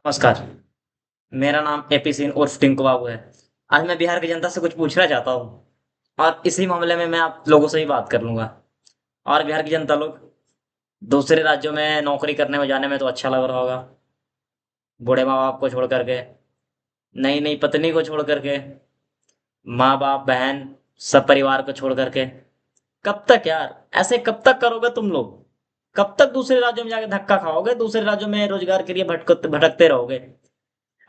नमस्कार। मेरा नाम एपी सिंह उर्फ टिंकू बाबू है। आज मैं बिहार की जनता से कुछ पूछना चाहता हूँ और इसी मामले में मैं आप लोगों से ही बात कर लूंगा। और बिहार की जनता लोग, दूसरे राज्यों में नौकरी करने में जाने में तो अच्छा लग रहा होगा, बूढ़े माँ बाप को छोड़ करके, नई नई पत्नी को छोड़ करके, माँ बाप बहन सब परिवार को छोड़ करके। कब तक यार, ऐसे कब तक करोगे तुम लोग? कब तक दूसरे राज्यों में जाके धक्का खाओगे, दूसरे राज्यों में रोजगार के लिए भटकते भटकते रहोगे?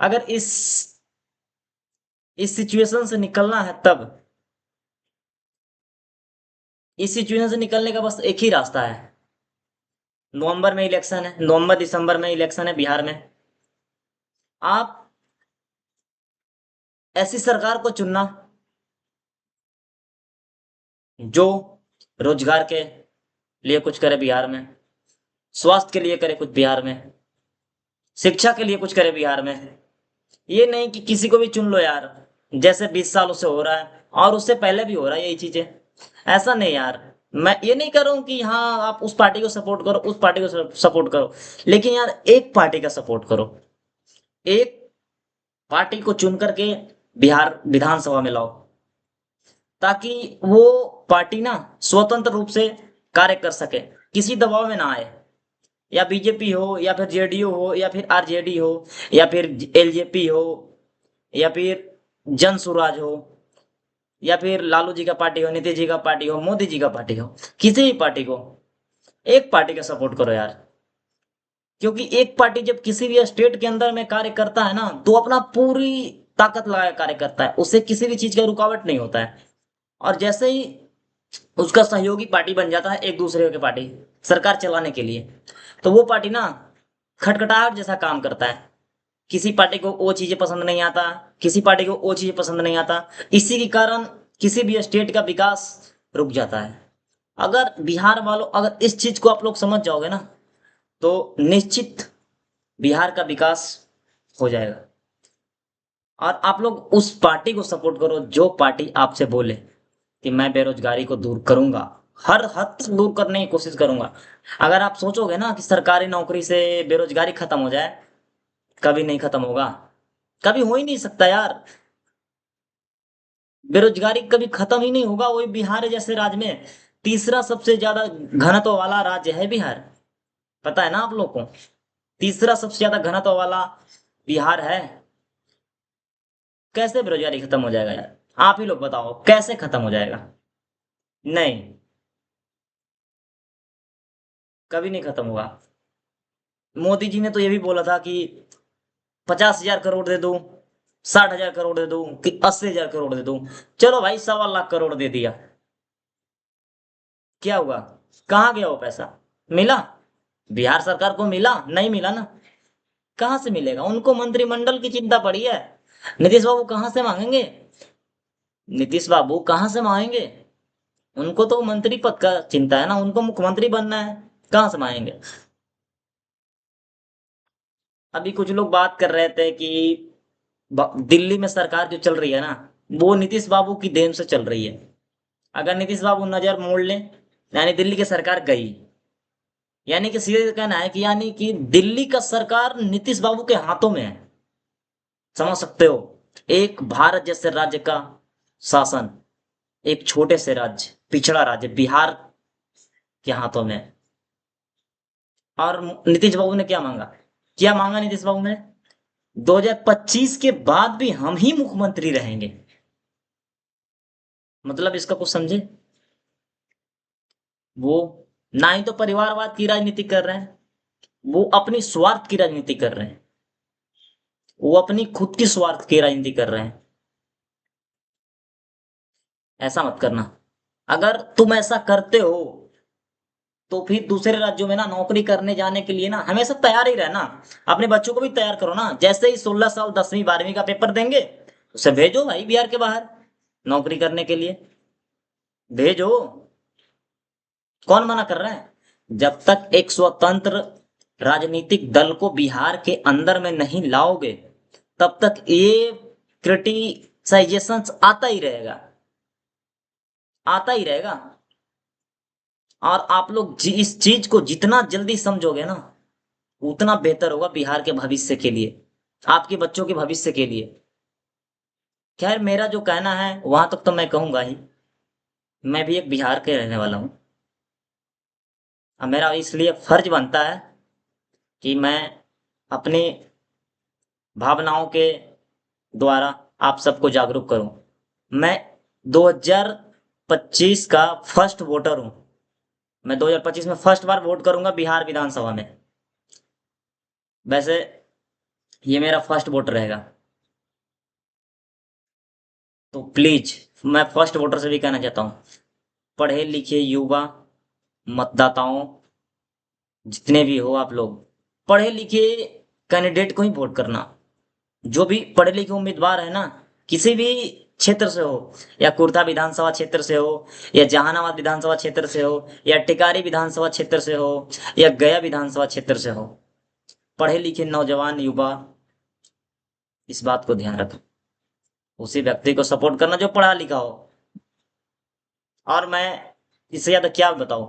अगर इस सिचुएशन से निकलना है तब, इस सिचुएशन से निकलने का बस एक ही रास्ता है। नवंबर में इलेक्शन है, नवंबर दिसंबर में इलेक्शन है बिहार में। आप ऐसी सरकार को चुनना जो रोजगार के लिए कुछ करे बिहार में, स्वास्थ्य के लिए करे कुछ बिहार में, शिक्षा के लिए कुछ करे बिहार में। ये नहीं कि किसी को भी चुन लो यार, जैसे 20 सालों से हो रहा है और उससे पहले भी हो रहा है यही चीजें। ऐसा नहीं यार। मैं ये नहीं कर रहा हूँ कि हाँ आप उस पार्टी को सपोर्ट करो, उस पार्टी को सपोर्ट करो, लेकिन यार एक पार्टी का सपोर्ट करो। एक पार्टी को चुन करके बिहार विधानसभा में लाओ, ताकि वो पार्टी ना स्वतंत्र रूप से कार्य कर सके, किसी दबाव में ना आए। या बीजेपी हो या फिर जेडीयू हो या फिर आरजेडी हो या फिर एलजेपी हो या फिर जन स्वराज हो या फिर लालू जी का पार्टी हो, नीतीश जी का पार्टी हो, मोदी जी का पार्टी हो, किसी भी पार्टी को, एक पार्टी का सपोर्ट करो यार। क्योंकि एक पार्टी जब किसी भी स्टेट के अंदर में कार्य करता है ना, तो अपना पूरी ताकत लगा कार्य करता है, उससे किसी भी चीज का रुकावट नहीं होता है। और जैसे ही उसका सहयोगी पार्टी बन जाता है एक दूसरे के पार्टी सरकार चलाने के लिए, तो वो पार्टी ना खटखटाहट जैसा काम करता है। किसी पार्टी को वो चीजें पसंद नहीं आता, किसी पार्टी को वो चीजें पसंद नहीं आता। इसी के कारण किसी भी स्टेट का विकास रुक जाता है। अगर बिहार वालों, अगर इस चीज को आप लोग समझ जाओगे ना, तो निश्चित बिहार का विकास हो जाएगा। और आप लोग उस पार्टी को सपोर्ट करो जो पार्टी आपसे बोले कि मैं बेरोजगारी को दूर करूंगा, हर हद तक दूर करने की कोशिश करूंगा। अगर आप सोचोगे ना कि सरकारी नौकरी से बेरोजगारी खत्म हो जाए, कभी नहीं खत्म होगा, कभी हो ही नहीं सकता यार। बेरोजगारी कभी खत्म ही नहीं होगा। वही बिहार जैसे राज्य में तीसरा सबसे ज्यादा घनत्व वाला राज्य है बिहार, पता है ना आप लोग को? तीसरा सबसे ज्यादा घनत्व वाला बिहार है। कैसे बेरोजगारी खत्म हो जाएगा यार? आप ही लोग बताओ कैसे खत्म हो जाएगा? नहीं, कभी नहीं खत्म होगा। मोदी जी ने तो ये भी बोला था कि 50,000 करोड़ दे दूं, 60,000 करोड़ दे दूं, कि 80,000 करोड़ दे दूं। चलो भाई 1.25 लाख करोड़ दे दिया, क्या हुआ? कहाँ गया वो पैसा? मिला? बिहार सरकार को मिला? नहीं मिला ना। कहाँ से मिलेगा? उनको मंत्रिमंडल की चिंता पड़ी है। नीतीश बाबू कहाँ से मांगेंगे? नीतीश बाबू कहाँ से मांगेंगे? उनको तो मंत्री पद का चिंता है ना, उनको मुख्यमंत्री बनना है। कहाँ से मांगेंगे? अभी कुछ लोग बात कर रहे थे कि दिल्ली में सरकार जो चल रही है ना, वो नीतीश बाबू की देन से चल रही है। अगर नीतीश बाबू नजर मोड़ लें, यानी दिल्ली की सरकार गई, यानी कि सीधे कहना है कि यानी कि दिल्ली का सरकार नीतीश बाबू के हाथों में है। समझ सकते हो? एक भारत जैसे राज्य का शासन एक छोटे से राज्य, पिछड़ा राज्य बिहार के हाथों में है। और नीतीश बाबू ने क्या मांगा? क्या मांगा नीतीश बाबू ने? 2025 के बाद भी हम ही मुख्यमंत्री रहेंगे। मतलब इसका कुछ समझे? वो ना ही तो परिवारवाद की राजनीति कर रहे हैं, वो अपनी स्वार्थ की राजनीति कर रहे हैं, वो अपनी खुद की स्वार्थ की राजनीति कर रहे हैं। ऐसा मत करना। अगर तुम ऐसा करते हो तो फिर दूसरे राज्यों में ना नौकरी करने जाने के लिए ना हमेशा तैयार ही रहना। अपने बच्चों को भी तैयार करो ना, जैसे ही 16 साल 10वीं 12वीं का पेपर देंगे, उसे भेजो भाई बिहार के बाहर नौकरी करने के लिए। भेजो। कौन मना कर रहा है? जब तक एक स्वतंत्र राजनीतिक दल को बिहार के अंदर में नहीं लाओगे, तब तक ये क्रिटिसाइजेशन आता ही रहेगा, आता ही रहेगा। और आप लोग इस चीज को जितना जल्दी समझोगे ना, उतना बेहतर होगा बिहार के भविष्य के लिए। आपके बच्चों के भविष्य के लिए। खैर मेरा जो कहना है वहां तक तो मैं कहूंगा ही। मैं भी एक बिहार के रहने वाला हूँ। अब मेरा इसलिए फर्ज बनता है कि मैं अपनी भावनाओं के द्वारा आप सबको जागरूक करूं। मैं 2025 का फर्स्ट वोटर हूं। मैं 2025 में फर्स्ट बार वोट करूंगा बिहार विधानसभा में। वैसे ये मेरा फर्स्ट वोट रहेगा। तो प्लीज मैं फर्स्ट वोटर से भी कहना चाहता हूँ, पढ़े लिखे युवा मतदाताओं जितने भी हो आप लोग, पढ़े लिखे कैंडिडेट को ही वोट करना। जो भी पढ़े लिखे उम्मीदवार है ना, किसी भी क्षेत्र से हो, या कुर्था विधानसभा क्षेत्र से हो, या जहानाबाद विधानसभा क्षेत्र से हो, या टिकारी विधानसभा क्षेत्र से हो, या गया विधानसभा क्षेत्र से हो, पढ़े लिखे नौजवान युवा इस बात को ध्यान रखें, उसी व्यक्ति को सपोर्ट करना जो पढ़ा लिखा हो। और मैं इससे ज्यादा क्या बताऊं।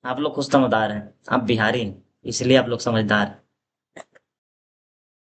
आप लोग खुद समझदार हैं, आप बिहारी हैं, इसलिए आप लोग समझदार हैं।